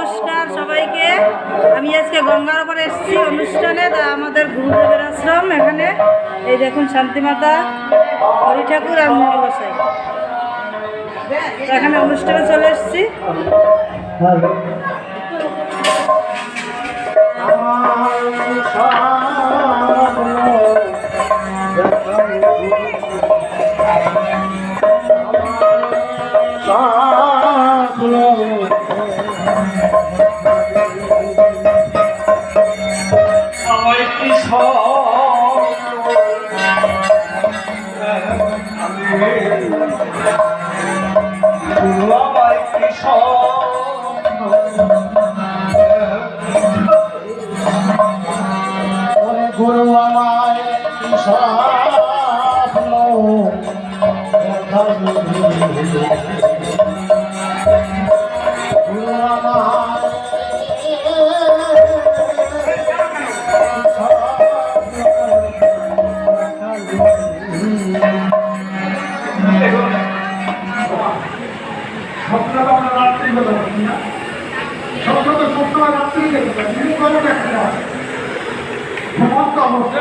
নমস্কার সবাইকে। আমি আজকে গঙ্গার ওপরে এসেছি অনুষ্ঠানে, তা আমাদের গুরুদেবের আশ্রম এখানে। এই দেখুন শান্তিমাতা, হরি ঠাকুর আর মুনি গোসাই, এখানে অনুষ্ঠানে চলে এসেছি। গুরু আমায় স্বপ্ন গুরু আমায় স্বপ্নটা আমরা রাত্রি কথা বলছি না, স্বপ্ন তো সবসময় রাত্রি দেখতে পাই, সমস্ত অবস্থা